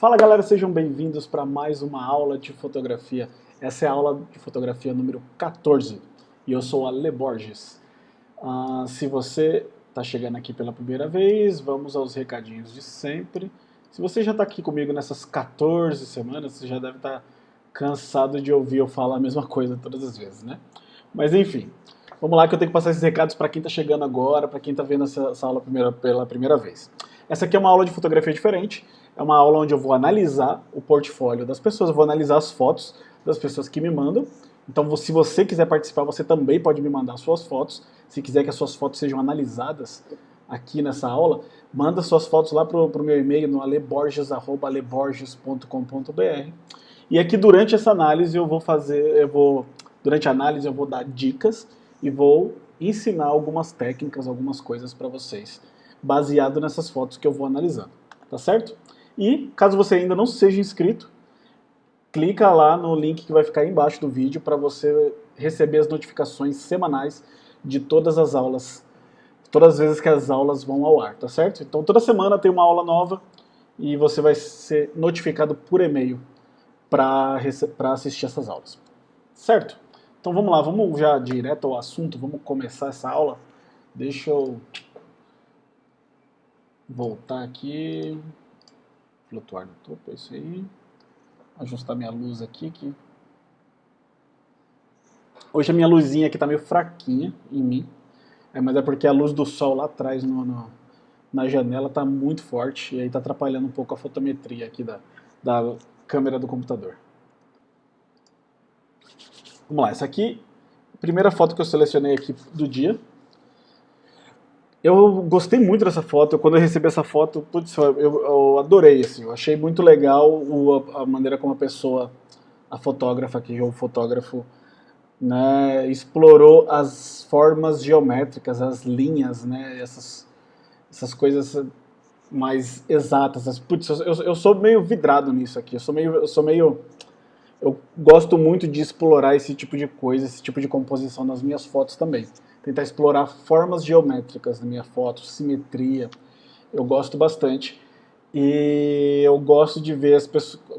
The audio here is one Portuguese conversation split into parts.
Fala galera, sejam bem-vindos para mais uma aula de fotografia. Essa é a aula de fotografia número 14 e eu sou a Le Borges. Se você está chegando aqui pela primeira vez, vamos aos recadinhos de sempre. Se você já está aqui comigo nessas 14 semanas, você já deve estar cansado de ouvir eu falar a mesma coisa todas as vezes, né? Mas enfim, vamos lá que eu tenho que passar esses recados para quem está chegando agora, para quem está vendo essa aula pela primeira vez. Essa aqui é uma aula de fotografia diferente. É uma aula onde eu vou analisar o portfólio das pessoas, eu vou analisar as fotos das pessoas que me mandam. Então, se você quiser participar, você também pode me mandar suas fotos. Se quiser que as suas fotos sejam analisadas aqui nessa aula, manda suas fotos lá para o meu e-mail no aleborges@aleborges.com.br. E aqui durante essa análise durante a análise eu vou dar dicas e vou ensinar algumas técnicas, algumas coisas para vocês, baseado nessas fotos que eu vou analisando, tá certo? E, caso você ainda não seja inscrito, clica lá no link que vai ficar aí embaixo do vídeo para você receber as notificações semanais de todas as aulas, todas as vezes que as aulas vão ao ar, tá certo? Então toda semana tem uma aula nova e você vai ser notificado por e-mail para assistir essas aulas, certo? Então vamos lá, vamos já direto ao assunto, vamos começar essa aula. Deixa eu voltar aqui... flutuar no topo, é isso aí. Ajustar minha luz aqui, que hoje a minha luzinha aqui tá meio fraquinha em mim, mas é porque a luz do sol lá atrás na janela tá muito forte e aí tá atrapalhando um pouco a fotometria aqui da câmera do computador. Vamos lá, essa aqui, a primeira foto que eu selecionei aqui do dia. Eu gostei muito dessa foto, quando eu recebi essa foto, putz, eu adorei, assim, eu achei muito legal a maneira como a fotógrafa aqui, ou o fotógrafo, né, explorou as formas geométricas, as linhas, né, essas coisas mais exatas. Putz, eu sou meio vidrado nisso aqui, eu gosto muito de explorar esse tipo de coisa, esse tipo de composição nas minhas fotos também. Tentar explorar formas geométricas na minha foto, simetria, eu gosto bastante. E eu gosto de ver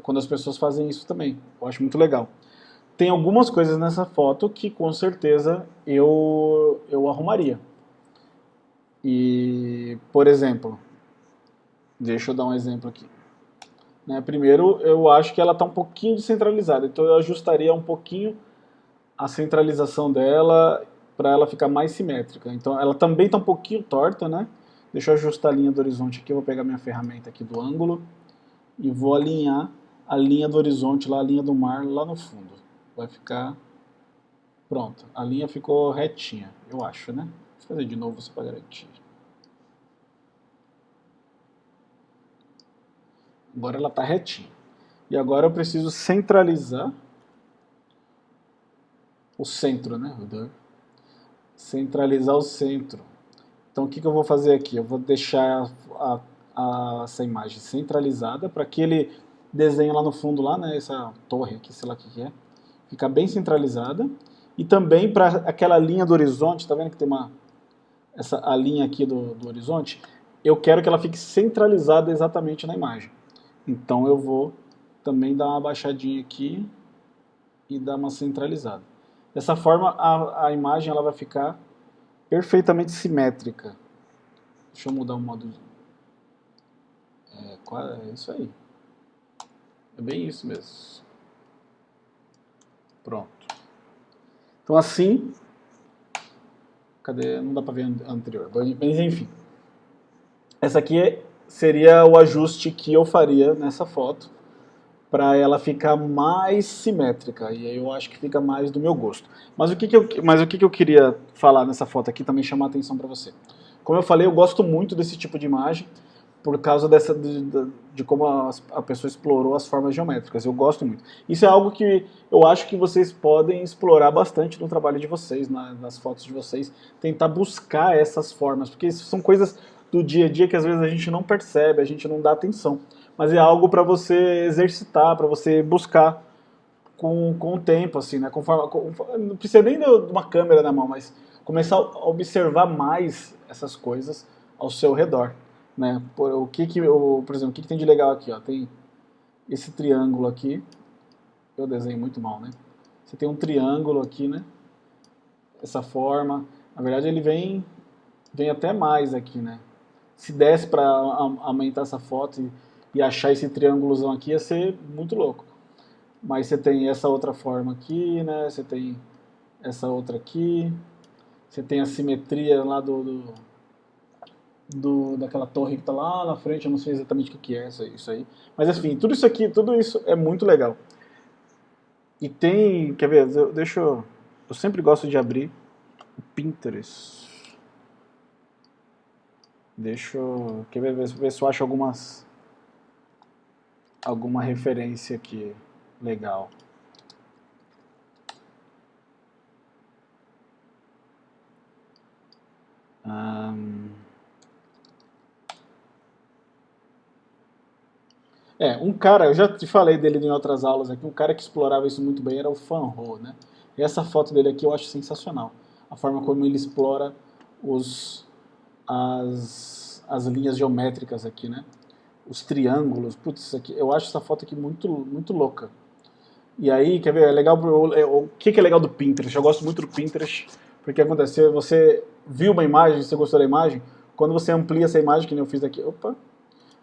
quando as pessoas fazem isso também, eu acho muito legal. Tem algumas coisas nessa foto que com certeza eu arrumaria. E, por exemplo, deixa eu dar um exemplo aqui. Primeiro, eu acho que ela está um pouquinho descentralizada, então eu ajustaria um pouquinho a centralização dela para ela ficar mais simétrica. Então ela também está um pouquinho torta, né? Deixa eu ajustar a linha do horizonte aqui, eu vou pegar minha ferramenta aqui do ângulo e vou alinhar a linha do horizonte, lá, a linha do mar lá no fundo. Vai ficar pronto. A linha ficou retinha, eu acho, né? Vou fazer de novo só para garantir. Agora ela está retinha. E agora eu preciso centralizar o centro, né? Centralizar o centro. Então o que eu vou fazer aqui? Eu vou deixar essa imagem centralizada para aquele desenho lá no fundo, lá, né? Essa torre aqui, sei lá o que é, ficar bem centralizada. E também para aquela linha do horizonte, tá vendo que tem a linha aqui do horizonte? Eu quero que ela fique centralizada exatamente na imagem. Então eu vou também dar uma baixadinha aqui e dar uma centralizada. Dessa forma a imagem ela vai ficar perfeitamente simétrica. Deixa eu mudar o modo. É isso aí. É bem isso mesmo. Pronto. Então assim... Cadê? Não dá para ver a anterior. Mas enfim. Essa aqui seria o ajuste que eu faria nessa foto para ela ficar mais simétrica, e aí eu acho que fica mais do meu gosto. Mas o que eu queria falar nessa foto aqui, também chamar a atenção para você. Como eu falei, eu gosto muito desse tipo de imagem, por causa de como a pessoa explorou as formas geométricas, eu gosto muito. Isso é algo que eu acho que vocês podem explorar bastante no trabalho de vocês, nas fotos de vocês, tentar buscar essas formas, porque isso são coisas do dia a dia que às vezes a gente não percebe, a gente não dá atenção. Mas é algo para você exercitar, para você buscar com o tempo, assim, né? Não precisa nem de uma câmera na mão, mas começar a observar mais essas coisas ao seu redor, né? Por exemplo, o que tem de legal aqui? Ó? Tem esse triângulo aqui. Eu desenho muito mal, né? Você tem um triângulo aqui, né? Essa forma. Na verdade, ele vem até mais aqui, né? Se desse para aumentar essa foto e achar esse triângulozão aqui, ia ser muito louco. Mas você tem essa outra forma aqui, né? Você tem essa outra aqui. Você tem a simetria lá daquela torre que está lá na frente. Eu não sei exatamente o que é isso aí. Mas enfim, tudo isso aqui, tudo isso é muito legal. E tem, quer ver, eu sempre gosto de abrir o Pinterest. Quer ver se eu acho alguma referência aqui legal. Um cara, eu já te falei dele em outras aulas aqui, um cara que explorava isso muito bem era o Fan Ho, né? E essa foto dele aqui eu acho sensacional. A forma como ele explora as linhas geométricas aqui, né? Os triângulos, putz, isso aqui, eu acho essa foto aqui muito, muito louca. E aí, quer ver, é legal, o que é legal do Pinterest? Eu gosto muito do Pinterest, porque aconteceu, você viu uma imagem, você gostou da imagem, quando você amplia essa imagem, que nem eu fiz aqui,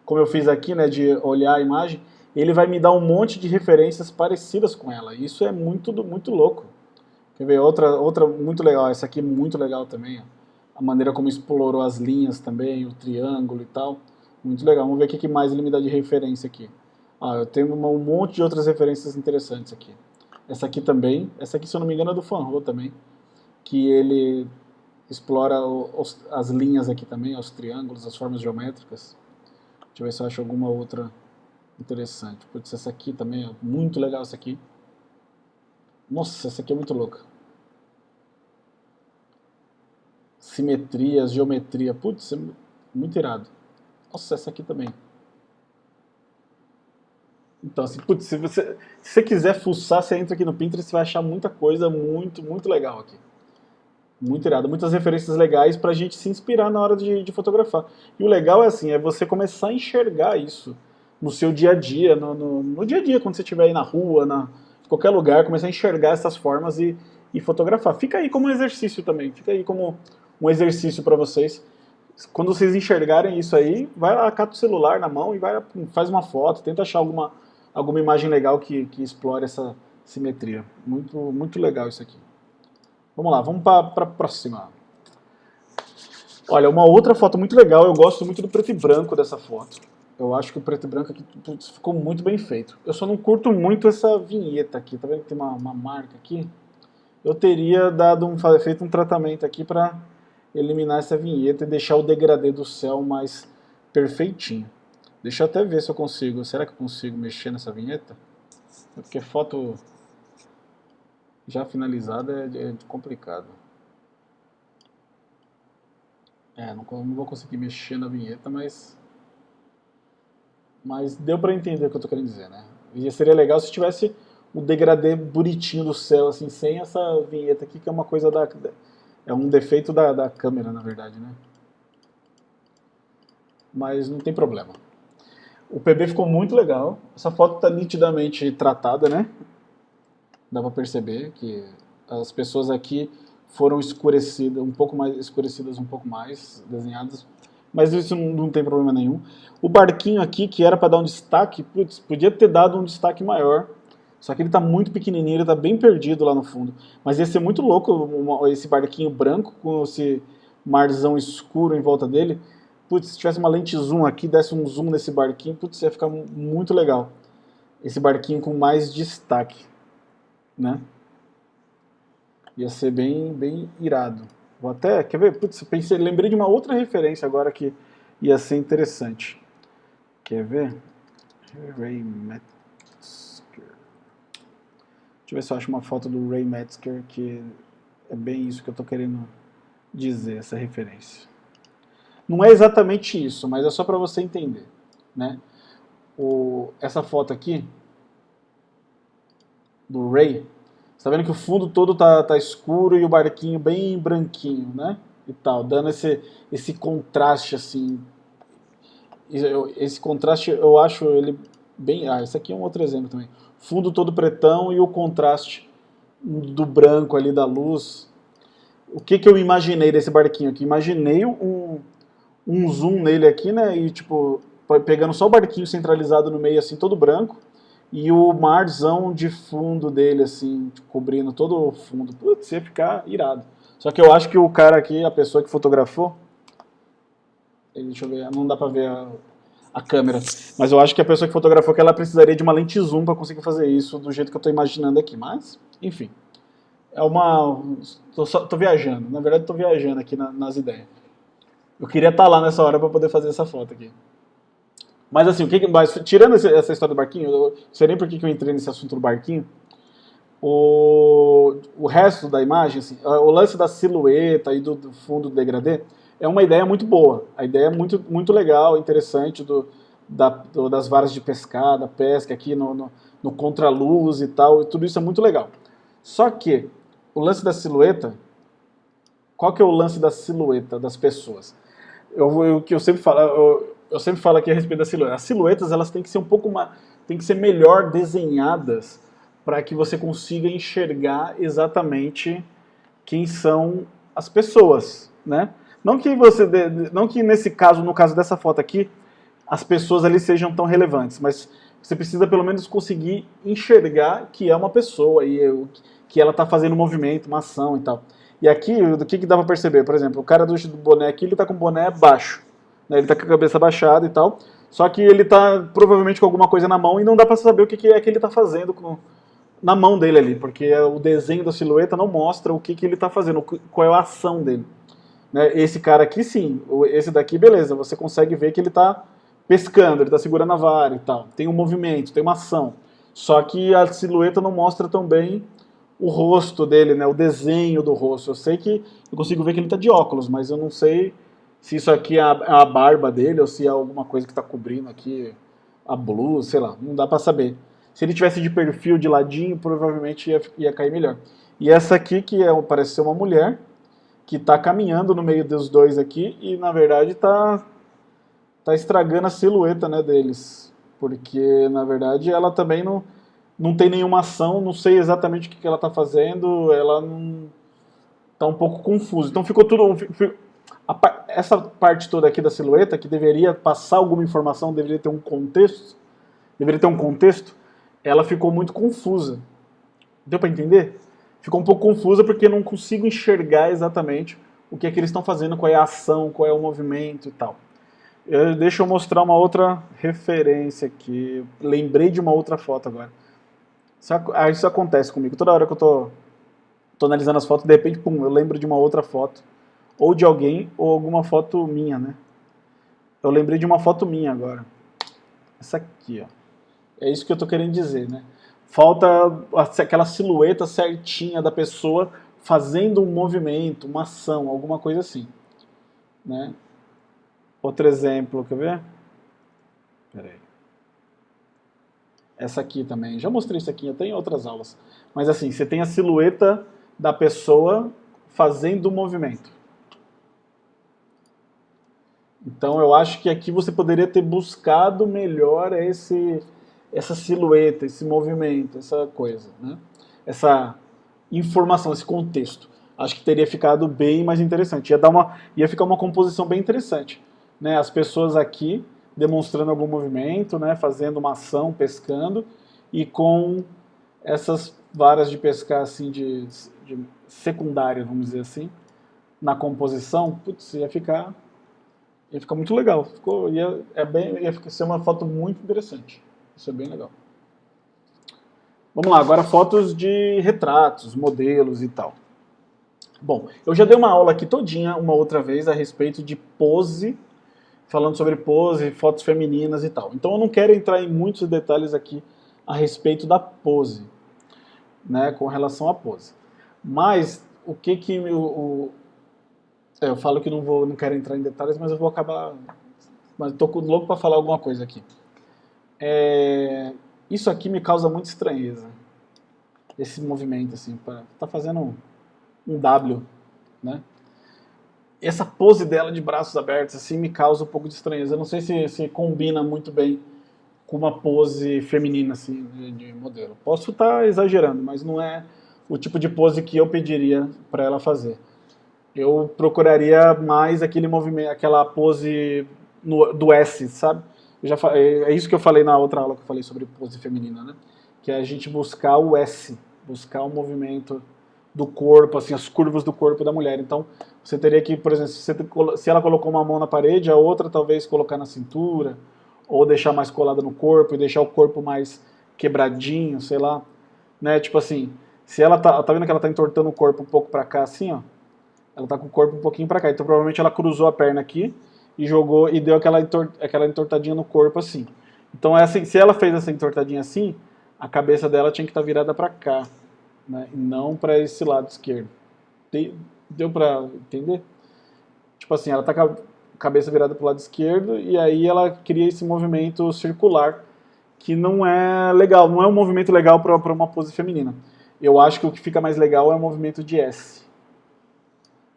como eu fiz aqui, né, de olhar a imagem, ele vai me dar um monte de referências parecidas com ela. Isso é muito, muito louco. Quer ver, outra muito legal, essa aqui é muito legal também, ó. A maneira como explorou as linhas também, o triângulo e tal, muito legal. Vamos ver o que mais ele me dá de referência aqui. Eu tenho um monte de outras referências interessantes aqui. Essa aqui também, essa aqui se eu não me engano é do Fan Ho também, que ele explora as linhas aqui também, os triângulos, as formas geométricas. Deixa eu ver se eu acho alguma outra interessante. Putz, essa aqui também é muito legal, essa aqui. Nossa, essa aqui é muito louca. Simetrias, geometria. Putz, é muito irado. Nossa, essa aqui também. Então, assim, putz, se você quiser fuçar, você entra aqui no Pinterest e vai achar muita coisa muito, muito legal aqui. Muito irado. Muitas referências legais pra gente se inspirar na hora de fotografar. E o legal é assim, é você começar a enxergar isso no seu dia a dia, no dia a dia, quando você estiver aí na rua, em qualquer lugar, começar a enxergar essas formas e fotografar. Fica aí como um exercício também, fica aí como um exercício para vocês. Quando vocês enxergarem isso aí, vai lá, cata o celular na mão e faz uma foto, tenta achar alguma imagem legal que explore essa simetria. Muito, muito legal isso aqui. Vamos lá, vamos para a próxima. Olha, uma outra foto muito legal, eu gosto muito do preto e branco dessa foto. Eu acho que o preto e branco aqui ficou muito bem feito. Eu só não curto muito essa vinheta aqui, tá vendo que tem uma marca aqui? Eu teria feito um tratamento aqui para eliminar essa vinheta e deixar o degradê do céu mais perfeitinho. Deixa eu até ver se eu consigo. Será que eu consigo mexer nessa vinheta? Porque foto já finalizada é complicado. Não vou conseguir mexer na vinheta, mas deu pra entender o que eu tô querendo dizer, né? E seria legal se tivesse o degradê bonitinho do céu, assim, sem essa vinheta aqui, que é uma coisa é um defeito da câmera, na verdade, né? Mas não tem problema. O PB ficou muito legal. Essa foto tá nitidamente tratada, né? Dá pra perceber que as pessoas aqui foram escurecidas, um pouco mais, desenhadas, mas isso não tem problema nenhum. O barquinho aqui, que era para dar um destaque, putz, podia ter dado um destaque maior, só que ele está muito pequenininho, ele está bem perdido lá no fundo. Mas ia ser muito louco esse barquinho branco com esse marzão escuro em volta dele. Putz, se tivesse uma lente zoom aqui, desse um zoom nesse barquinho, putz, ia ficar muito legal. Esse barquinho com mais destaque, né? Ia ser bem, bem irado. Vou até, quer ver? Putz, lembrei de uma outra referência agora que ia ser interessante. Quer ver? Ray Metzger. Deixa eu ver se eu acho uma foto do Ray Metzger que é bem isso que eu estou querendo dizer, essa referência. Não é exatamente isso, mas é só para você entender, né? Essa foto aqui do Ray, você tá vendo que o fundo todo tá escuro e o barquinho bem branquinho, né? E tal, dando esse contraste assim. Esse contraste eu acho ele bem... Ah, esse aqui é um outro exemplo também. Fundo todo pretão e o contraste do branco ali da luz. O que que eu imaginei desse barquinho aqui? Imaginei um zoom nele aqui, né? E tipo, pegando só o barquinho centralizado no meio, assim, todo branco. E o marzão de fundo dele, assim, cobrindo todo o fundo. Putz, ia ficar irado. Só que eu acho que o cara aqui, a pessoa que fotografou, deixa eu ver, não dá pra ver a câmera, mas eu acho que a pessoa que fotografou que ela precisaria de uma lente zoom pra conseguir fazer isso do jeito que eu tô imaginando aqui. Mas, enfim, é uma... tô viajando, na verdade tô viajando aqui nas ideias. Eu queria estar lá nessa hora pra poder fazer essa foto aqui. Mas assim, mas, tirando essa história do barquinho, eu não sei nem por que eu entrei nesse assunto do barquinho. O resto da imagem, assim, o lance da silhueta e do fundo do degradê, é uma ideia muito boa. A ideia é muito, muito legal, interessante, das varas de pescar, da pesca aqui no contraluz e tal, e tudo isso é muito legal. Só que o lance da silhueta, qual que é o lance da silhueta das pessoas? Que eu sempre falo aqui a respeito da silhueta. As silhuetas elas têm que ser um pouco mais, têm que ser melhor desenhadas para que você consiga enxergar exatamente quem são as pessoas, né? Não que nesse caso, no caso dessa foto aqui, as pessoas ali sejam tão relevantes, mas você precisa pelo menos conseguir enxergar que é uma pessoa e que ela está fazendo um movimento, uma ação e tal. E aqui, do que dá pra perceber? Por exemplo, o cara do boné aqui, ele tá com o boné baixo, né? Ele tá com a cabeça baixada e tal, só que ele tá provavelmente com alguma coisa na mão e não dá pra saber o que é que ele tá fazendo na mão dele ali, porque o desenho da silhueta não mostra o que ele tá fazendo, qual é a ação dele. Né? Esse cara aqui sim, esse daqui beleza, você consegue ver que ele tá pescando, ele tá segurando a vara e tal, tem um movimento, tem uma ação, só que a silhueta não mostra tão bem o rosto dele, né, o desenho do rosto. Eu sei que eu consigo ver que ele está de óculos, mas eu não sei se isso aqui é a barba dele ou se é alguma coisa que está cobrindo aqui a blusa, sei lá, não dá para saber. Se ele tivesse de perfil, de ladinho, provavelmente ia cair melhor. E essa aqui, parece ser uma mulher, que está caminhando no meio dos dois aqui e, na verdade, tá estragando a silhueta, né, deles. Porque, na verdade, ela também não tem nenhuma ação, não sei exatamente o que ela está fazendo, ela não está um pouco confusa. Então ficou tudo... Essa parte toda aqui da silhueta, que deveria passar alguma informação, deveria ter um contexto, ela ficou muito confusa. Deu para entender? Ficou um pouco confusa porque eu não consigo enxergar exatamente o que é que eles estão fazendo, qual é a ação, qual é o movimento e tal. Deixa eu mostrar uma outra referência aqui. Lembrei de uma outra foto agora. Isso acontece comigo. Toda hora que eu tô analisando as fotos, de repente, pum, eu lembro de uma outra foto. Ou de alguém, ou alguma foto minha, né? Eu lembrei de uma foto minha agora. Essa aqui, ó. É isso que eu tô querendo dizer, né? Falta aquela silhueta certinha da pessoa fazendo um movimento, uma ação, alguma coisa assim. Né? Outro exemplo, quer ver? Peraí. Essa aqui também. Já mostrei isso aqui até em outras aulas. Mas assim, você tem a silhueta da pessoa fazendo o movimento. Então eu acho que aqui você poderia ter buscado melhor essa silhueta, esse movimento, essa coisa, né? Essa informação, esse contexto. Acho que teria ficado bem mais interessante. Ia ficar uma composição bem interessante. Né? As pessoas aqui demonstrando algum movimento, né? Fazendo uma ação, pescando, e com essas varas de pescar assim, de secundária, vamos dizer assim, na composição, putz, ia ficar muito legal. Ia ser uma foto muito interessante. Isso é bem legal. Vamos lá, agora fotos de retratos, modelos e tal. Bom, eu já dei uma aula aqui todinha, uma outra vez, a respeito de pose, falando sobre pose, fotos femininas e tal. Então eu não quero entrar em muitos detalhes aqui a respeito da pose, né, com relação à pose. Mas, o que que eu falo que não quero entrar em detalhes, mas eu vou acabar... Mas estou louco para falar alguma coisa aqui. Isso aqui me causa muita estranheza. Esse movimento, assim, tá fazendo um W, né? Essa pose dela de braços abertos, assim, me causa um pouco de estranheza. Eu não sei se combina muito bem com uma pose feminina, assim, de modelo. Posso estar exagerando, mas não é o tipo de pose que eu pediria para ela fazer. Eu procuraria mais aquele movimento, aquela pose do S, sabe? É isso que eu falei na outra aula que eu falei sobre pose feminina, né? Que é a gente buscar o S, buscar o movimento do corpo, assim, as curvas do corpo da mulher. Então, você teria que, por exemplo, se ela colocou uma mão na parede, a outra talvez colocar na cintura, ou deixar mais colada no corpo e deixar o corpo mais quebradinho, sei lá, né? Tipo assim, se ela tá vendo que ela tá entortando o corpo um pouco para cá assim, ó, ela tá com o corpo um pouquinho para cá, então provavelmente ela cruzou a perna aqui e jogou e deu aquela entortadinha no corpo assim. Então assim, se ela fez essa entortadinha assim, a cabeça dela tinha que estar virada para cá, né? E não para esse lado esquerdo. Deu para entender? Tipo assim, ela tá com a cabeça virada para o lado esquerdo e aí ela cria esse movimento circular que não é legal, não é um movimento legal para uma pose feminina. Eu acho que o que fica mais legal é o movimento de S.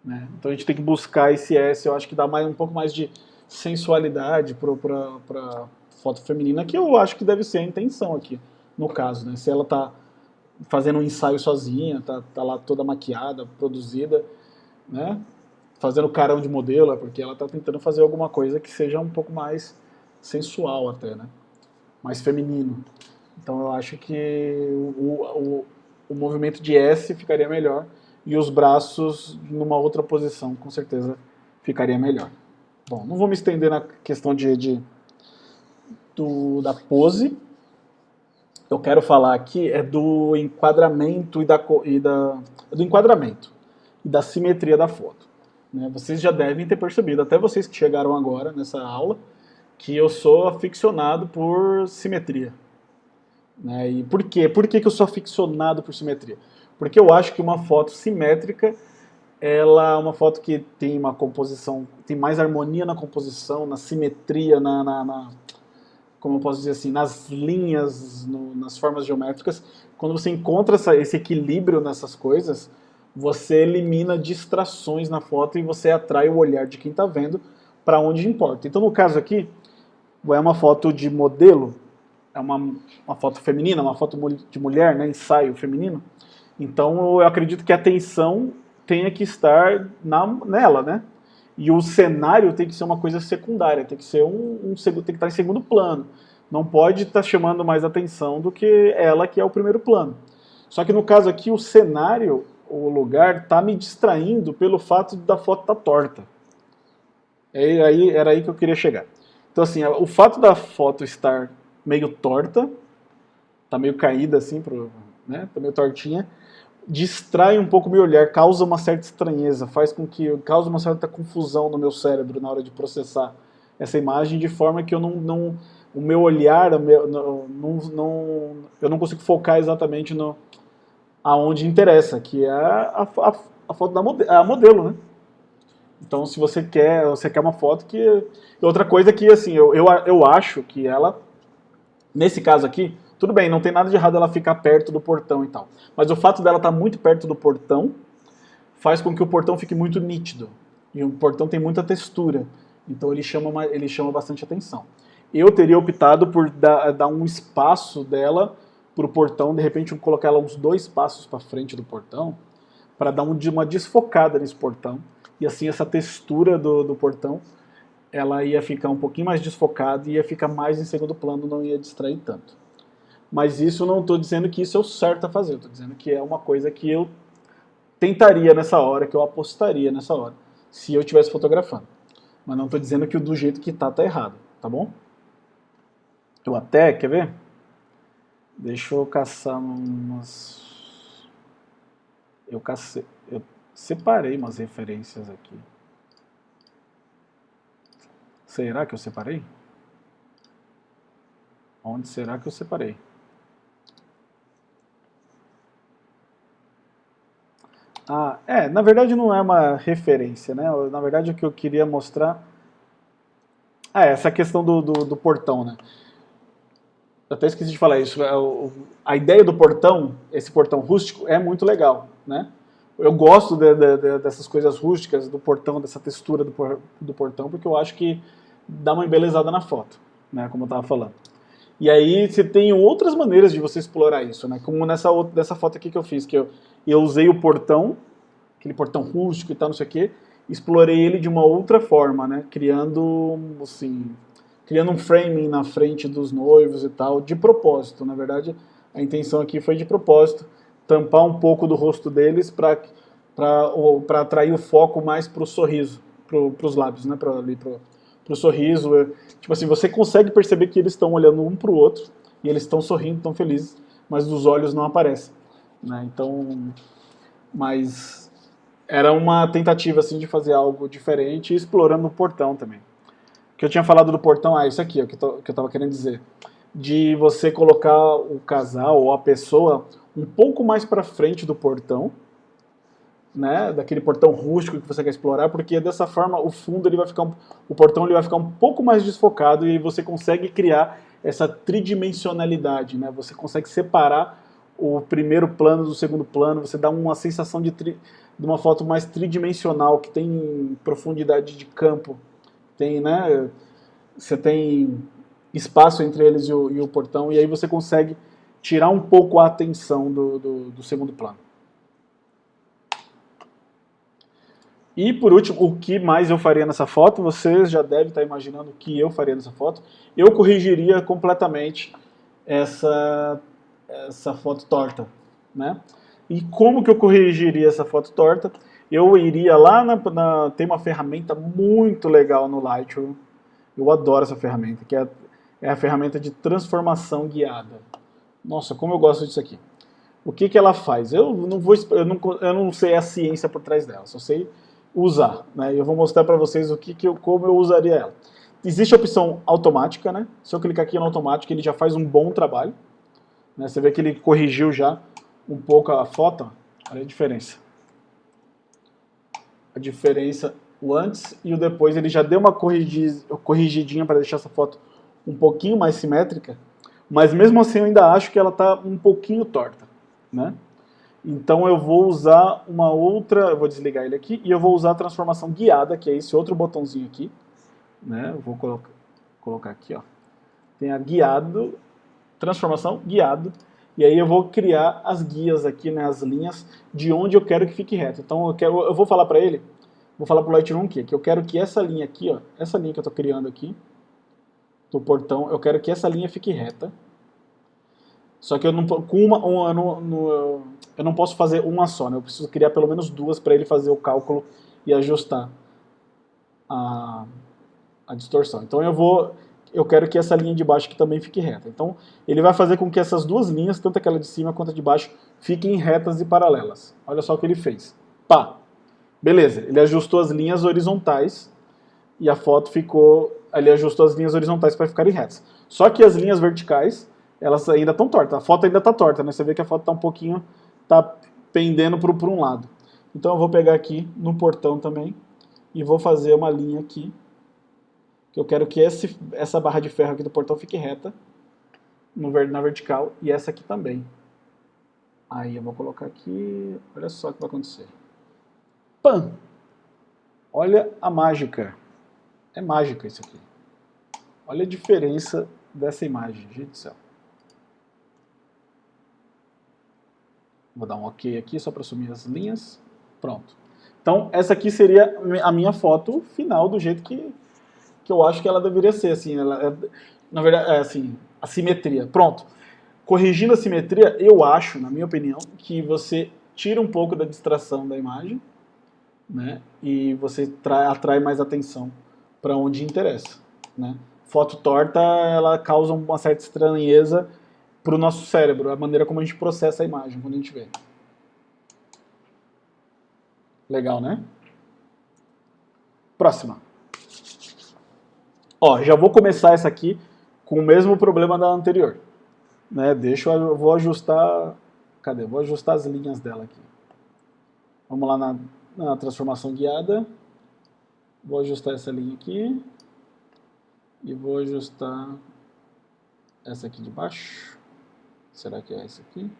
Né? Então a gente tem que buscar esse S, eu acho que dá um pouco mais de sensualidade para foto feminina, que eu acho que deve ser a intenção aqui, no caso. Né? Se ela está fazendo um ensaio sozinha, tá lá toda maquiada, produzida, né? Fazendo carão de modelo, é porque ela está tentando fazer alguma coisa que seja um pouco mais sensual até, né? Mais feminino. Então eu acho que o movimento de S ficaria melhor e os braços numa outra posição, com certeza ficaria melhor. Bom, não vou me estender na questão da pose. Eu quero falar aqui do enquadramento do enquadramento e da simetria da foto. Né? Vocês já devem ter percebido, até vocês que chegaram agora nessa aula, que eu sou aficionado por simetria. Né? E por quê? Por que eu sou aficionado por simetria? Porque eu acho que uma foto simétrica, ela é uma foto que tem uma composição, tem mais harmonia na composição, na simetria, como eu posso dizer assim, nas linhas, nas formas geométricas. Quando você encontra esse equilíbrio nessas coisas, você elimina distrações na foto e você atrai o olhar de quem está vendo para onde importa. Então, no caso aqui, é uma foto de modelo, é uma foto feminina, uma foto de mulher, né, ensaio feminino. Então eu acredito que a atenção tenha que estar nela, né? E o cenário tem que ser uma coisa secundária, tem que ser tem que estar em segundo plano. Não pode estar chamando mais atenção do que ela, que é o primeiro plano. Só que no caso aqui, o cenário, o lugar, está me distraindo pelo fato da foto estar torta. Era aí que eu queria chegar. Então assim, o fato da foto estar meio torta, tá meio caída assim, né? Tá meio tortinha, distrai um pouco o meu olhar, causa uma certa estranheza, causa uma certa confusão no meu cérebro na hora de processar essa imagem, de forma que o meu olhar, eu não consigo focar exatamente aonde interessa, que é a foto a modelo, né? Então, se você quer uma foto que... Outra coisa que, assim, eu acho que ela, nesse caso aqui, tudo bem, não tem nada de errado ela ficar perto do portão e tal. Mas o fato dela estar muito perto do portão faz com que o portão fique muito nítido. E o portão tem muita textura. Então ele chama bastante atenção. Eu teria optado por dar um espaço dela para o portão, de repente colocar ela uns 2 passos para frente do portão, para dar uma desfocada nesse portão. E assim essa textura do portão, ela ia ficar um pouquinho mais desfocada e ia ficar mais em segundo plano, não ia distrair tanto. Mas isso não estou dizendo que isso é o certo a fazer, estou dizendo que é uma coisa que eu tentaria nessa hora, que eu apostaria nessa hora, se eu estivesse fotografando. Mas não estou dizendo que do jeito que tá errado, tá bom? Eu até, quer ver? Deixa eu caçar umas... Eu separei umas referências aqui. Será que eu separei? Onde será que eu separei? Na verdade não é uma referência, né? Na verdade o que eu queria mostrar... essa questão do portão, né? Eu até esqueci de falar isso. A ideia do portão, esse portão rústico, é muito legal, né? Eu gosto dessas coisas rústicas, do portão, dessa textura do portão, porque eu acho que dá uma embelezada na foto, né? Como eu estava falando. E aí você tem outras maneiras de você explorar isso, né? Como dessa foto aqui que eu fiz, que eu usei o portão, aquele portão rústico e tal, não sei o quê, explorei ele de uma outra forma, né? Criando, assim, criando um framing na frente dos noivos e tal, de propósito. Na verdade, a intenção aqui foi de propósito, tampar um pouco do rosto deles para atrair o foco mais para o sorriso, para os lábios, né? Para o sorriso. Tipo assim, você consegue perceber que eles estão olhando um para o outro e eles estão sorrindo, estão felizes, mas os olhos não aparecem, né? Então, mas era uma tentativa assim de fazer algo diferente, explorando o portão também. O que eu tinha falado do portão, isso aqui, o que eu estava querendo dizer, de você colocar o casal ou a pessoa um pouco mais para frente do portão, né, daquele portão rústico que você quer explorar, porque dessa forma o fundo ele vai ficar, o portão ele vai ficar um pouco mais desfocado e você consegue criar essa tridimensionalidade, né? Você consegue separar o primeiro plano do segundo plano, você dá uma sensação de uma foto mais tridimensional, que tem profundidade de campo, tem, né? Você tem espaço entre eles e o portão, e aí você consegue tirar um pouco a atenção do segundo plano. E por último, o que mais eu faria nessa foto? Vocês já devem estar imaginando o que eu faria nessa foto. Eu corrigiria completamente essa foto torta, né? E como que eu corrigiria essa foto torta? Eu iria lá tem uma ferramenta muito legal no Lightroom. Eu adoro essa ferramenta, que é a ferramenta de transformação guiada. Nossa, como eu gosto disso aqui. O que que ela faz? Eu não sei a ciência por trás dela, só sei usar, né? Eu vou mostrar para vocês como eu usaria ela. Existe a opção automática, né? Se eu clicar aqui no automático, ele já faz um bom trabalho, né? Você vê que ele corrigiu já um pouco a foto. Olha a diferença. A diferença, o antes e o depois, ele já deu uma corrigidinha para deixar essa foto um pouquinho mais simétrica, mas mesmo assim eu ainda acho que ela está um pouquinho torta, né? Então eu vou usar uma outra, eu vou desligar ele aqui, e eu vou usar a transformação guiada, que é esse outro botãozinho aqui, né? Eu vou colocar aqui, ó. Tem a guiado, transformação guiado, e aí eu vou criar as guias aqui, né, as linhas de onde eu quero que fique reto. Então eu vou falar para ele, vou falar para o Lightroom que eu quero que essa linha aqui, ó, essa linha que eu estou criando aqui, do portão, eu quero que essa linha fique reta. Só que eu não posso fazer uma só, né? Eu preciso criar pelo menos duas para ele fazer o cálculo e ajustar a distorção. Então eu quero que essa linha de baixo aqui também fique reta. Então ele vai fazer com que essas duas linhas, tanto aquela de cima quanto a de baixo, fiquem retas e paralelas. Olha só o que ele fez. Pá! Beleza, ele ajustou as linhas horizontais e a foto ficou... Ele ajustou as linhas horizontais para ficarem retas. Só que as linhas verticais, elas ainda estão tortas. A foto ainda está torta, né? Você vê que a foto está um pouquinho... Está pendendo para um lado. Então eu vou pegar aqui no portão também e vou fazer uma linha aqui, que eu quero que essa barra de ferro aqui do portão fique reta na vertical e essa aqui também. Aí eu vou colocar aqui, olha só o que vai acontecer. Pam! Olha a mágica. É mágica isso aqui. Olha a diferença dessa imagem, gente do céu. Vou dar um OK aqui só para assumir as linhas. Pronto. Então essa aqui seria a minha foto final do jeito que eu acho que ela deveria ser. Assim, na verdade, assim, a simetria. Pronto. Corrigindo a simetria, eu acho, na minha opinião, que você tira um pouco da distração da imagem, né? E você atrai mais atenção para onde interessa, né? Foto torta, ela causa uma certa estranheza para o nosso cérebro, a maneira como a gente processa a imagem quando a gente vê. Legal, né? Próxima. Ó, já vou começar essa aqui com o mesmo problema da anterior, né? Eu vou ajustar, cadê? Vou ajustar as linhas dela aqui. Vamos lá na transformação guiada. Vou ajustar essa linha aqui e vou ajustar essa aqui de baixo. Será que é essa aqui?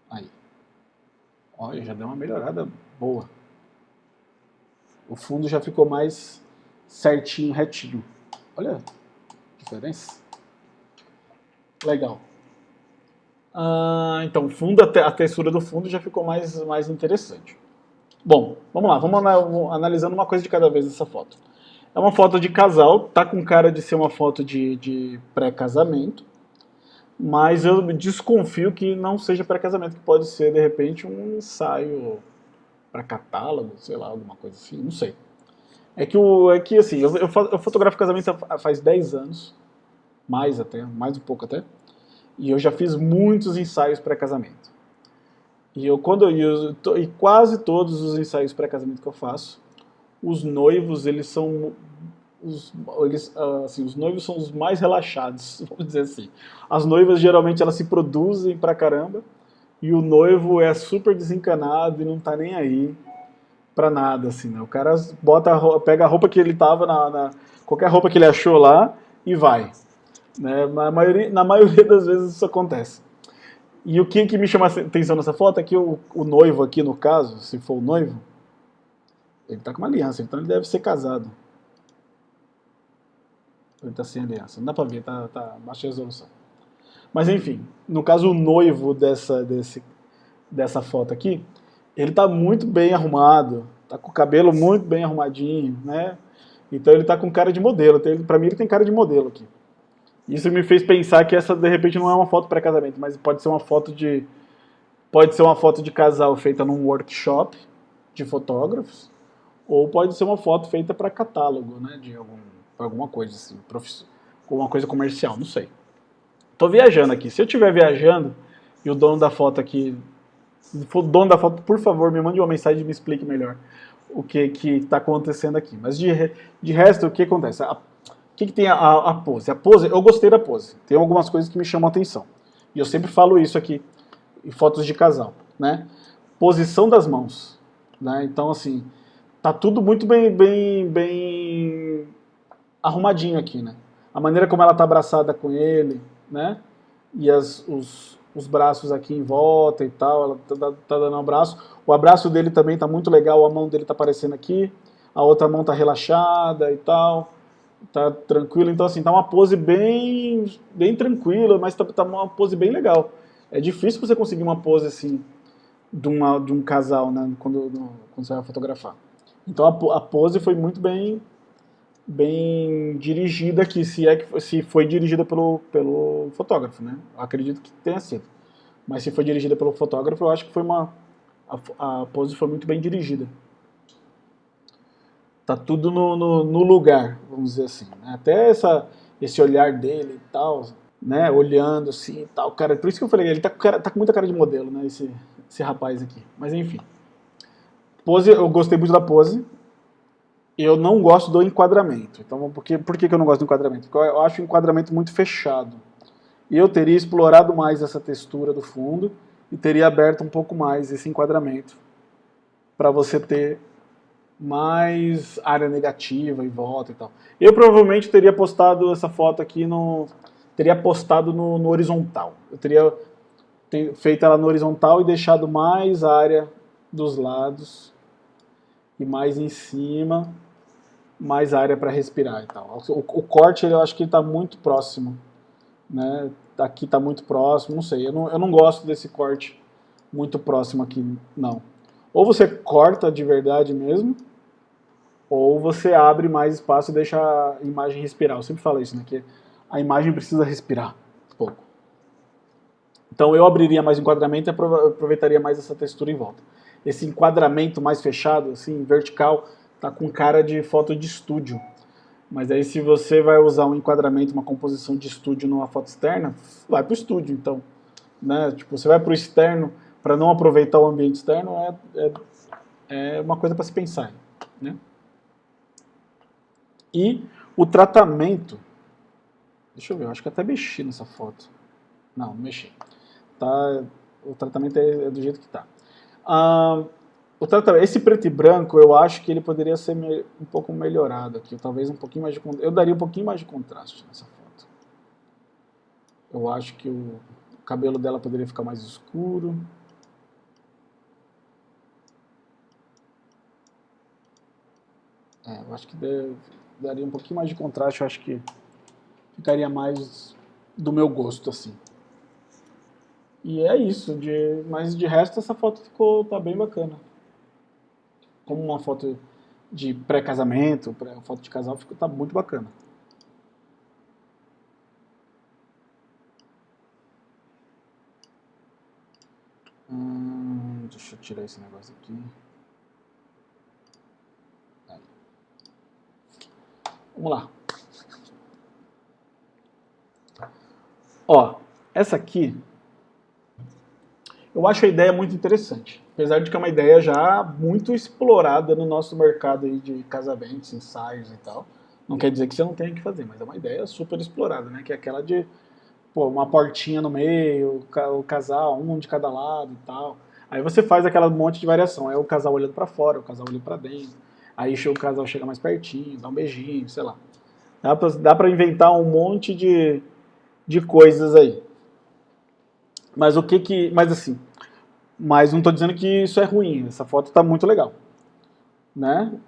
Aí. Olha, já deu uma melhorada boa. O fundo já ficou mais certinho, retinho. Olha a diferença. Legal. Então, o fundo, a textura do fundo já ficou mais interessante. Bom, vamos lá, vamos analisando uma coisa de cada vez essa foto. É uma foto de casal, tá com cara de ser uma foto de pré-casamento, mas eu desconfio que não seja pré-casamento, que pode ser, de repente, um ensaio para catálogo, sei lá, alguma coisa assim, não sei. É que assim, eu fotografo casamento faz 10 anos, mais até, mais um pouco até, e eu já fiz muitos ensaios pré-casamento. E quase todos os ensaios pré-casamento que eu faço, os noivos, eles são os noivos são os mais relaxados, vamos dizer assim. As noivas geralmente elas se produzem pra caramba e o noivo é super desencanado e não tá nem aí pra nada, assim, né? O cara pega a roupa que ele tava qualquer roupa que ele achou lá e vai, né? Na maioria das vezes isso acontece. E o que me chama a atenção nessa foto é que o noivo aqui, no caso, se for o noivo, ele tá com uma aliança, então ele deve ser casado. Ele tá sem aliança. Não dá pra ver, tá baixa resolução. Mas enfim, no caso o noivo dessa foto aqui, ele tá muito bem arrumado, tá com o cabelo muito bem arrumadinho, né? Então ele tá com cara de modelo. Pra mim ele tem cara de modelo aqui. Isso me fez pensar que essa de repente não é uma foto pré-casamento, mas pode ser uma foto de casal feita num workshop de fotógrafos, ou pode ser uma foto feita para catálogo, né, de alguma coisa assim, alguma coisa comercial, não sei. Tô viajando aqui. Se eu estiver viajando e o dono da foto aqui, se for o dono da foto, por favor, me mande uma mensagem e me explique melhor o que está acontecendo aqui. Mas de resto, o que acontece? O que tem a pose? A pose, eu gostei da pose. Tem algumas coisas que me chamam a atenção. E eu sempre falo isso aqui em fotos de casal, né? Posição das mãos, né? Então, assim, tá tudo muito bem arrumadinho aqui, né? A maneira como ela tá abraçada com ele, né? E os braços aqui em volta e tal, ela tá dando um abraço. O abraço dele também tá muito legal, a mão dele tá aparecendo aqui, a outra mão tá relaxada e tal, tá tranquilo. Então, assim, tá uma pose bem tranquila, mas tá uma pose bem legal. É difícil você conseguir uma pose assim de um casal, né, quando você vai fotografar. Então a pose foi muito bem dirigida aqui, se foi dirigida pelo fotógrafo, né? Eu acredito que tenha sido. Mas se foi dirigida pelo fotógrafo, eu acho que a pose foi muito bem dirigida. Tá tudo no lugar, vamos dizer assim, né? Até esse olhar dele e tal, né? Olhando assim e tal, cara. Por isso que eu falei, ele tá com muita cara de modelo, né? Esse rapaz aqui. Mas enfim. Pose, eu gostei muito da pose. Eu não gosto do enquadramento. Então, por que eu não gosto do enquadramento? Porque eu acho o enquadramento muito fechado. E eu teria explorado mais essa textura do fundo e teria aberto um pouco mais esse enquadramento para você ter mais área negativa em volta e tal. Eu provavelmente teria postado essa foto aqui teria postado no horizontal. Eu teria feito ela no horizontal e deixado mais área dos lados e mais em cima, mais área para respirar e tal. O corte eu acho que está muito próximo, né? Aqui está muito próximo, não sei. Eu não gosto desse corte muito próximo aqui, não. Ou você corta de verdade mesmo, ou você abre mais espaço e deixa a imagem respirar. Eu sempre falo isso, né? Que a imagem precisa respirar um pouco. Então eu abriria mais o enquadramento e aproveitaria mais essa textura em volta. Esse enquadramento mais fechado, assim, vertical, tá com cara de foto de estúdio. Mas aí se você vai usar um enquadramento, uma composição de estúdio numa foto externa, vai para o estúdio, então. Né? Tipo, você vai para o externo para não aproveitar o ambiente externo, é uma coisa para se pensar. Né? E o tratamento, deixa eu ver, eu acho que até mexi nessa foto. Não mexi. Tá, o tratamento é do jeito que está. Esse preto e branco, eu acho que ele poderia ser um pouco melhorado aqui. Talvez um pouquinho mais eu daria um pouquinho mais de contraste nessa foto. Eu acho que o cabelo dela poderia ficar mais escuro. Eu acho que daria um pouquinho mais de contraste. Eu acho que ficaria mais do meu gosto, assim. E é isso, mas de resto essa foto tá bem bacana. Como uma foto de pré-casamento, foto de casal, tá muito bacana. Deixa eu tirar esse negócio aqui. Aí. Vamos lá. Ó, essa aqui, eu acho a ideia muito interessante. Apesar de que é uma ideia já muito explorada no nosso mercado aí de casamentos, ensaios e tal. Não quer dizer que você não tenha que fazer, mas é uma ideia super explorada, né? Que é aquela de, pô, uma portinha no meio, o casal, um de cada lado e tal. Aí você faz aquela monte de variação. É o casal olhando pra fora, o casal olhando pra dentro. Aí o casal chega mais pertinho, dá um beijinho, sei lá. Dá pra inventar um monte de coisas aí. Mas o que que... Mas assim, mas não tô dizendo que isso é ruim. Essa foto tá muito legal. Né?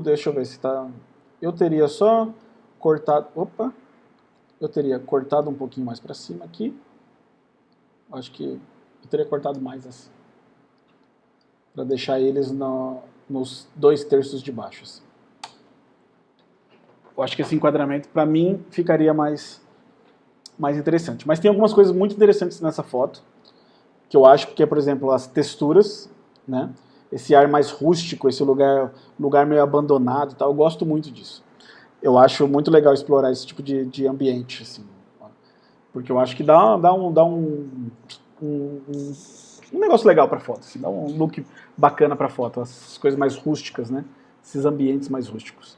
Deixa eu ver se tá... Eu teria só cortado... Opa! Eu teria cortado um pouquinho mais pra cima aqui. Acho que eu teria cortado mais assim. Pra deixar eles nos 2/3 de baixo. Assim. Eu acho que esse enquadramento, pra mim, ficaria mais interessante. Mas tem algumas coisas muito interessantes nessa foto. Que eu acho que é, por exemplo, as texturas, né? Esse ar mais rústico, esse lugar meio abandonado e tal, eu gosto muito disso. Eu acho muito legal explorar esse tipo de ambiente, assim. Porque eu acho que dá um negócio legal pra foto, assim, dá um look bacana pra foto, as coisas mais rústicas, né? Esses ambientes mais rústicos.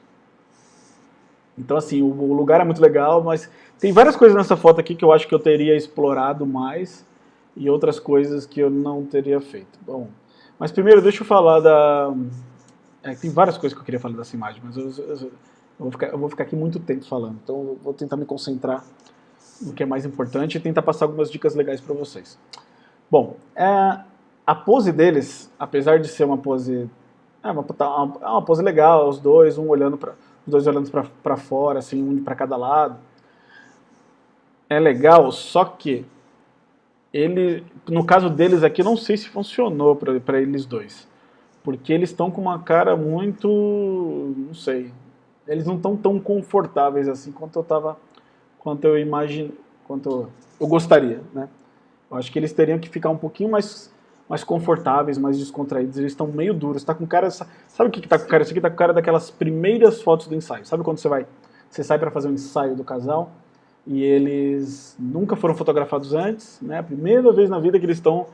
Então, assim, o lugar é muito legal, mas tem várias coisas nessa foto aqui que eu acho que eu teria explorado mais e outras coisas que eu não teria feito. Bom, mas primeiro deixa eu falar tem várias coisas que eu queria falar dessa imagem, mas eu vou ficar aqui muito tempo falando, então eu vou tentar me concentrar no que é mais importante e tentar passar algumas dicas legais para vocês. Bom, a pose deles, apesar de ser uma pose... uma pose legal, os dois olhando para fora, assim, um para cada lado. É legal, só que no caso deles aqui, não sei se funcionou para eles dois. Porque eles estão com uma cara muito... não sei. Eles não estão tão confortáveis assim quanto eu imagino, quanto eu gostaria, né? Eu acho que eles teriam que ficar um pouquinho mais confortáveis, mais descontraídos. Eles estão meio duros. Tá com cara... Sabe o que tá com cara? Isso aqui tá com cara daquelas primeiras fotos do ensaio. Sabe quando você sai para fazer um ensaio do casal e eles nunca foram fotografados antes, né? A primeira vez na vida que eles estão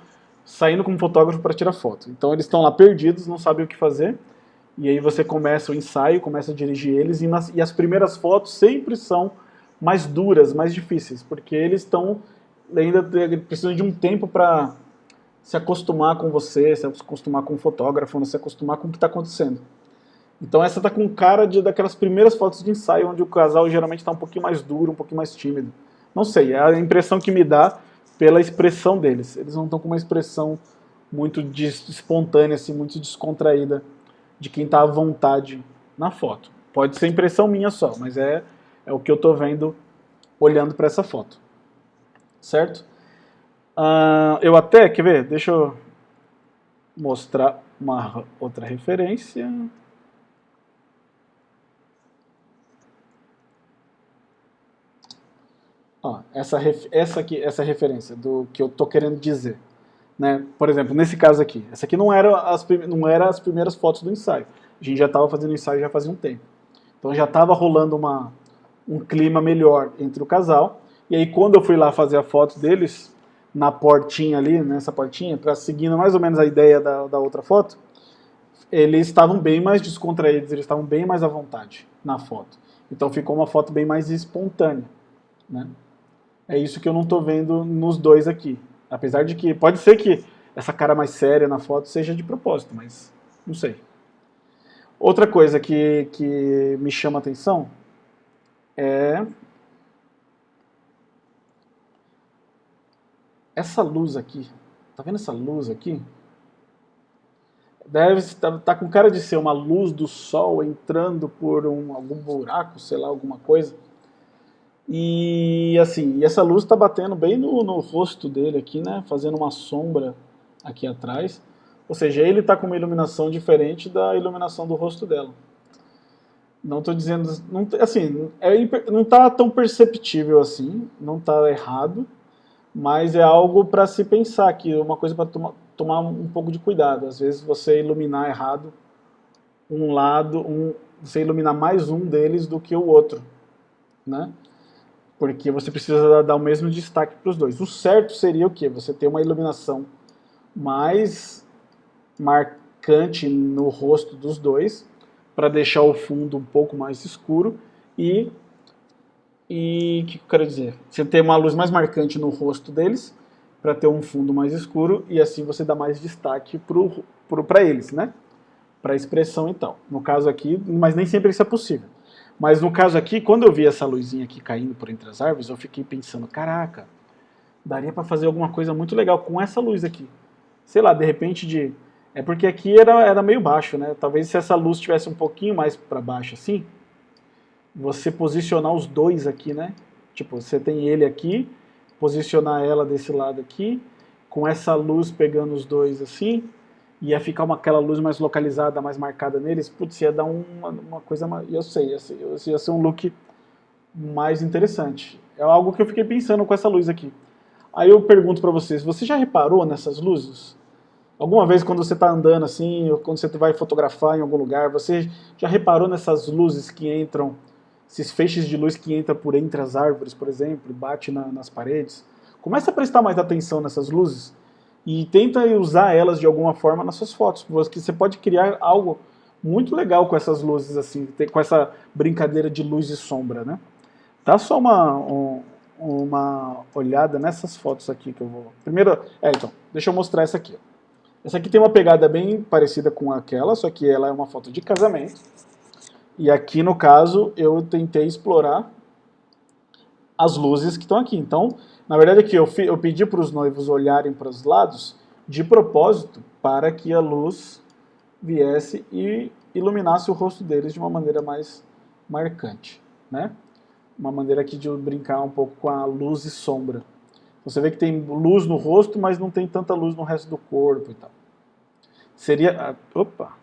saindo como fotógrafo para tirar foto. Então eles estão lá perdidos, não sabem o que fazer. E aí você começa o ensaio, começa a dirigir eles e as primeiras fotos sempre são mais duras, mais difíceis, porque eles estão ainda precisam de um tempo para se acostumar com você, se acostumar com o fotógrafo, se acostumar com o que está acontecendo. Então essa tá com cara daquelas primeiras fotos de ensaio, onde o casal geralmente está um pouquinho mais duro, um pouquinho mais tímido. Não sei, é a impressão que me dá pela expressão deles. Eles não estão com uma expressão muito espontânea, assim, muito descontraída de quem está à vontade na foto. Pode ser impressão minha só, mas é o que eu estou vendo olhando para essa foto. Certo? Eu até, quer ver? Deixa eu mostrar uma outra referência. Essa referência do que eu estou querendo dizer. Né? Por exemplo, nesse caso aqui, essa aqui não era as primeiras fotos do ensaio. A gente já estava fazendo o ensaio já fazia um tempo. Então já estava rolando um clima melhor entre o casal. E aí quando eu fui lá fazer a foto deles, na portinha ali, nessa portinha, para seguindo mais ou menos a ideia da outra foto, eles estavam bem mais descontraídos, eles estavam bem mais à vontade na foto. Então ficou uma foto bem mais espontânea. Né? É isso que eu não estou vendo nos dois aqui. Apesar de que pode ser que essa cara mais séria na foto seja de propósito, mas não sei. Outra coisa que me chama a atenção é essa luz aqui. Tá vendo essa luz aqui? Deve estar tá com cara de ser uma luz do sol entrando por algum buraco, sei lá, alguma coisa. E assim, essa luz está batendo bem no rosto dele aqui, né? Fazendo uma sombra aqui atrás. Ou seja, ele está com uma iluminação diferente da iluminação do rosto dela. Não estou dizendo, não, assim, não está tão perceptível assim, não está errado, mas é algo para se pensar aqui, uma coisa para tomar um pouco de cuidado. Às vezes você iluminar errado um lado, você iluminar mais um deles do que o outro, né? Porque você precisa dar o mesmo destaque para os dois. O certo seria o quê? Você ter uma iluminação mais marcante no rosto dos dois, para deixar o fundo um pouco mais escuro e o que eu quero dizer? Você ter uma luz mais marcante no rosto deles, para ter um fundo mais escuro, e assim você dá mais destaque para eles, né? Para a expressão então. No caso aqui, mas nem sempre isso é possível. Mas no caso aqui, quando eu vi essa luzinha aqui caindo por entre as árvores, eu fiquei pensando, caraca, daria para fazer alguma coisa muito legal com essa luz aqui. Sei lá, de repente de... É porque aqui era meio baixo, né? Talvez se essa luz estivesse um pouquinho mais para baixo assim, você posicionar os dois aqui, né? Tipo, você tem ele aqui, posicionar ela desse lado aqui, com essa luz pegando os dois assim, ia ficar aquela luz mais localizada, mais marcada neles, putz, ia dar uma coisa, eu sei, ia ser um look mais interessante. É algo que eu fiquei pensando com essa luz aqui. Aí eu pergunto pra vocês, você já reparou nessas luzes? Alguma vez quando você está andando assim, ou quando você vai fotografar em algum lugar, você já reparou nessas luzes que entram, esses feixes de luz que entram por entre as árvores, por exemplo, e bate nas paredes? Começa a prestar mais atenção nessas luzes e tenta usar elas de alguma forma nas suas fotos, porque você pode criar algo muito legal com essas luzes assim, com essa brincadeira de luz e sombra, né? Dá só uma olhada nessas fotos aqui que eu vou... Primeiro, então, deixa eu mostrar essa aqui. Essa aqui tem uma pegada bem parecida com aquela, só que ela é uma foto de casamento. E aqui, no caso, eu tentei explorar as luzes que estão aqui. Então, na verdade, aqui eu pedi para os noivos olharem para os lados de propósito para que a luz viesse e iluminasse o rosto deles de uma maneira mais marcante, né? Uma maneira aqui de eu brincar um pouco com a luz e sombra. Você vê que tem luz no rosto, mas não tem tanta luz no resto do corpo e tal. Seria... Opa!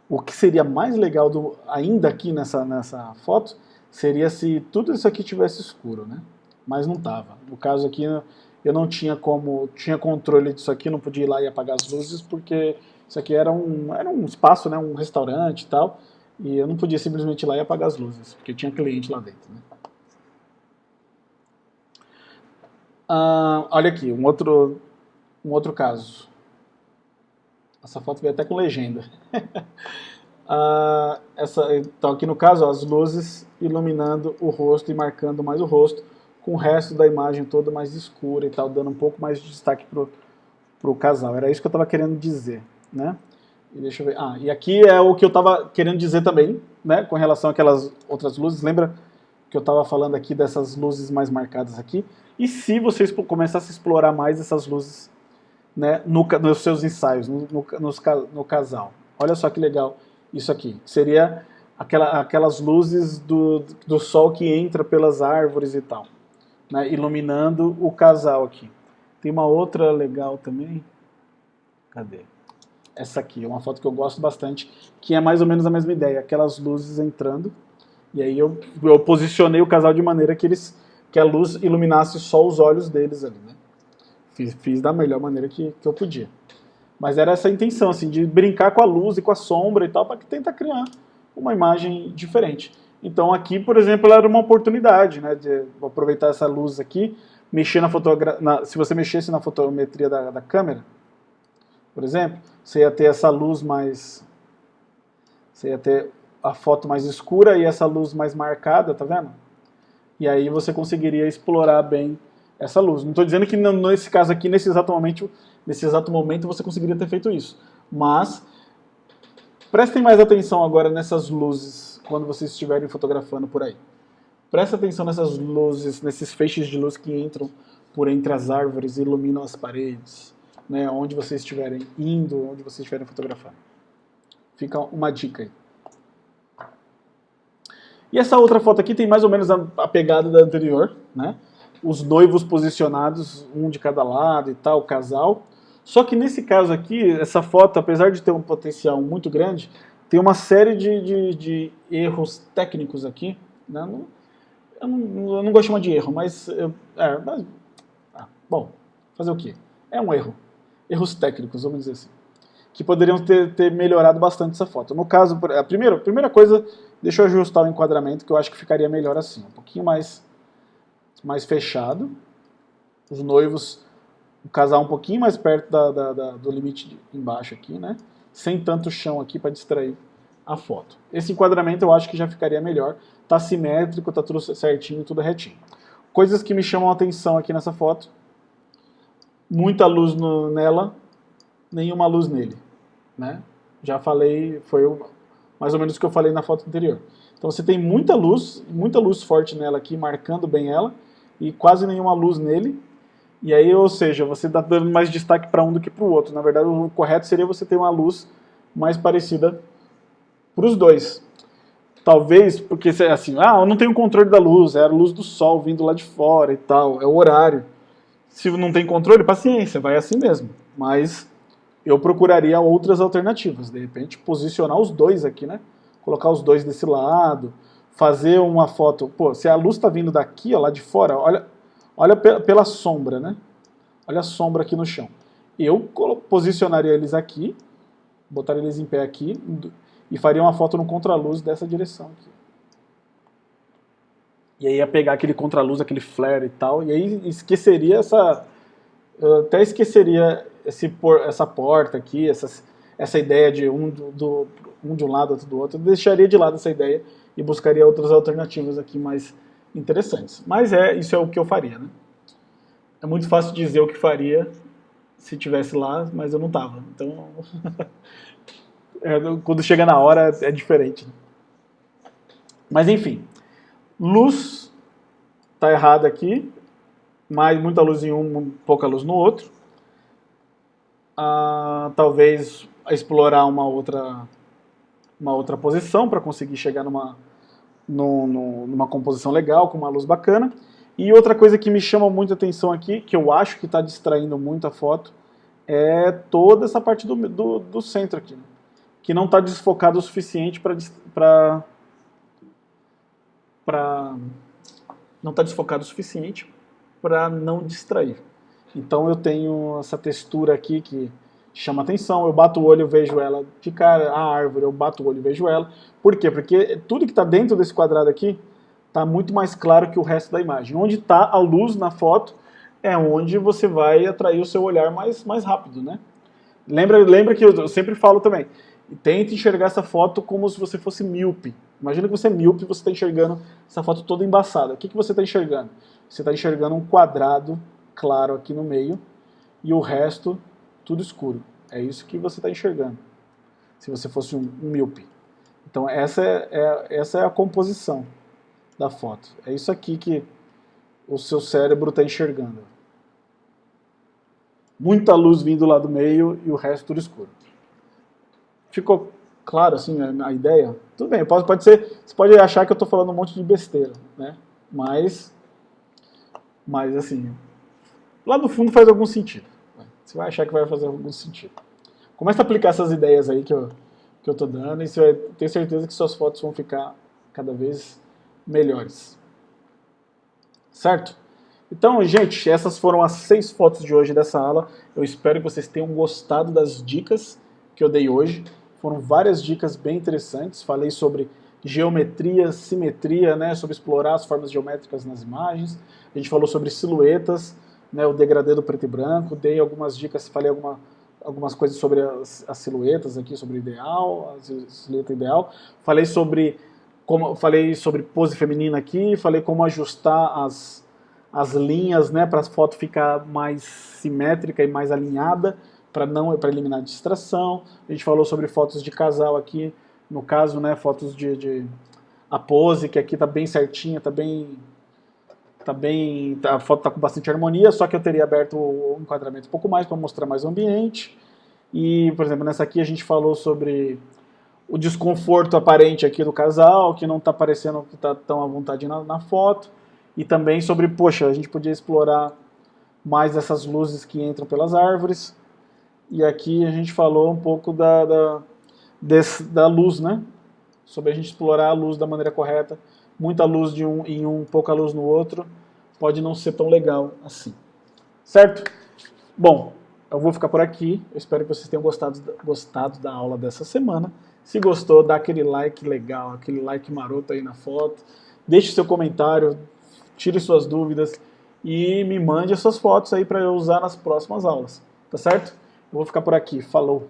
O que seria mais legal ainda aqui nessa foto seria se tudo isso aqui tivesse escuro, né? Mas não estava. No caso aqui, eu não tinha tinha controle disso aqui, não podia ir lá e apagar as luzes, porque isso aqui era um espaço, né? Um restaurante e tal, e eu não podia simplesmente ir lá e apagar as luzes, porque tinha cliente lá dentro, né? Olha aqui, um outro caso. Essa foto veio até com legenda. Então aqui no caso, ó, as luzes iluminando o rosto e marcando mais o rosto, com o resto da imagem toda mais escura e tal, dando um pouco mais de destaque pro casal. Era isso que eu estava querendo dizer, né? E deixa eu ver. E aqui é o que eu estava querendo dizer também, né? Com relação àquelas outras luzes. Lembra que eu estava falando aqui dessas luzes mais marcadas aqui? E se vocês começassem a explorar mais essas luzes, né, nos seus ensaios, no casal? Olha só que legal isso aqui. Seria aquelas luzes do sol que entra pelas árvores e tal, né, iluminando o casal aqui. Tem uma outra legal também. Cadê? Essa aqui, é uma foto que eu gosto bastante, que é mais ou menos a mesma ideia, aquelas luzes entrando, e aí eu posicionei o casal de maneira que a luz iluminasse só os olhos deles ali, né? Fiz da melhor maneira que eu podia. Mas era essa a intenção, assim, de brincar com a luz e com a sombra e tal, para tentar criar uma imagem diferente. Então aqui, por exemplo, era uma oportunidade, né, de aproveitar essa luz aqui, mexer se você mexesse na fotometria da câmera, por exemplo, você ia ter essa luz mais... Você ia ter a foto mais escura e essa luz mais marcada, tá vendo? E aí você conseguiria explorar bem essa luz. Não estou dizendo que nesse caso aqui, nesse exato momento, você conseguiria ter feito isso. Mas prestem mais atenção agora nessas luzes quando vocês estiverem fotografando por aí. Presta atenção nessas luzes, nesses feixes de luz que entram por entre as árvores e iluminam as paredes, né, onde vocês estiverem indo, onde vocês estiverem fotografando. Fica uma dica aí. E essa outra foto aqui tem mais ou menos a pegada da anterior, né? Os noivos posicionados, um de cada lado e tal, o casal. Só que nesse caso aqui, essa foto, apesar de ter um potencial muito grande, tem uma série de erros técnicos aqui, né? Eu não gosto de chamar de erro, mas bom, fazer o quê? É um erro. Erros técnicos, vamos dizer assim. Que poderiam ter melhorado bastante essa foto. No caso, a primeira coisa, deixa eu ajustar o enquadramento, que eu acho que ficaria melhor assim. Um pouquinho mais fechado. Os noivos, o casal um pouquinho mais perto do limite embaixo aqui, né? Sem tanto chão aqui para distrair a foto. Esse enquadramento eu acho que já ficaria melhor. Tá simétrico, tá tudo certinho, tudo retinho. Coisas que me chamam a atenção aqui nessa foto. Muita luz nela, nenhuma luz nele, né? Já falei, mais ou menos o que eu falei na foto anterior. Então você tem muita luz forte nela aqui, marcando bem ela, e quase nenhuma luz nele. E aí, ou seja, você está dando mais destaque para um do que para o outro. Na verdade, o correto seria você ter uma luz mais parecida para os dois. Talvez, porque assim, eu não tenho controle da luz, era a luz do sol vindo lá de fora e tal, é o horário. Se não tem controle, paciência, vai assim mesmo. Mas eu procuraria outras alternativas. De repente, posicionar os dois aqui, né? Colocar os dois desse lado, fazer uma foto. Pô, se a luz está vindo daqui, ó, lá de fora, olha pela sombra, né? Olha a sombra aqui no chão. Eu posicionaria eles aqui, botaria eles em pé aqui e faria uma foto no contraluz dessa direção aqui. E aí ia pegar aquele contraluz, aquele flare e tal, e aí esqueceria eu até esqueceria essa porta aqui, essa ideia de um de um lado, outro do outro. Eu deixaria de lado essa ideia e buscaria outras alternativas aqui mais interessantes. Mas isso é o que eu faria, né? É muito fácil dizer o que faria se tivesse lá, mas eu não tava. Então, quando chega na hora é diferente. Mas enfim, luz tá errada aqui, muita luz em um, pouca luz no outro. Talvez explorar uma outra posição para conseguir chegar numa composição legal, com uma luz bacana. E outra coisa que me chama muita atenção aqui, que eu acho que está distraindo muito a foto, é toda essa parte do centro aqui, né? Que não está desfocado o suficiente não está desfocado o suficiente para não distrair. Então eu tenho essa textura aqui que chama atenção, eu bato o olho e vejo ela de cara, a árvore, eu bato o olho e vejo ela. Por quê? Porque tudo que está dentro desse quadrado aqui está muito mais claro que o resto da imagem. Onde está a luz na foto é onde você vai atrair o seu olhar mais rápido, né? Lembra que eu sempre falo também, tente enxergar essa foto como se você fosse míope. Imagina que você é míope e você está enxergando essa foto toda embaçada. O que você está enxergando? Você está enxergando um quadrado claro aqui no meio e o resto tudo escuro. É isso que você está enxergando, se você fosse um míope. Então essa é a composição da foto. É isso aqui que o seu cérebro está enxergando. Muita luz vindo lá do meio e o resto tudo escuro. Ficou claro assim a ideia? Tudo bem, pode ser, você pode achar que eu estou falando um monte de besteira, né? Mas assim, lá no fundo faz algum sentido. Você vai achar que vai fazer algum sentido. Começa a aplicar essas ideias aí que eu estou dando e você vai ter certeza que suas fotos vão ficar cada vez melhores. Certo? Então, gente, essas foram as 6 fotos de hoje dessa aula. Eu espero que vocês tenham gostado das dicas que eu dei hoje. Foram várias dicas bem interessantes. Falei sobre geometria, simetria, né, sobre explorar as formas geométricas nas imagens. A gente falou sobre silhuetas, né, o degradê do preto e branco. Dei algumas dicas, falei algumas coisas sobre as silhuetas aqui, sobre o ideal, a silhueta ideal. Falei sobre pose feminina aqui, falei como ajustar as linhas, né, para a foto ficar mais simétrica e mais alinhada, para eliminar a distração. A gente falou sobre fotos de casal aqui, no caso, né, fotos a pose, que aqui está bem certinha, a foto está com bastante harmonia, só que eu teria aberto o enquadramento um pouco mais para mostrar mais o ambiente. E, por exemplo, nessa aqui a gente falou sobre o desconforto aparente aqui do casal, que não está parecendo que está tão à vontade na foto, e também sobre, poxa, a gente podia explorar mais essas luzes que entram pelas árvores, e aqui a gente falou um pouco da luz, né? Sobre a gente explorar a luz da maneira correta, muita luz em um, pouca luz no outro, pode não ser tão legal assim. Certo? Bom, eu vou ficar por aqui, eu espero que vocês tenham gostado da aula dessa semana. Se gostou, dá aquele like legal, aquele like maroto aí na foto, deixe seu comentário, tire suas dúvidas e me mande as suas fotos aí para eu usar nas próximas aulas, tá certo? Eu vou ficar por aqui, falou!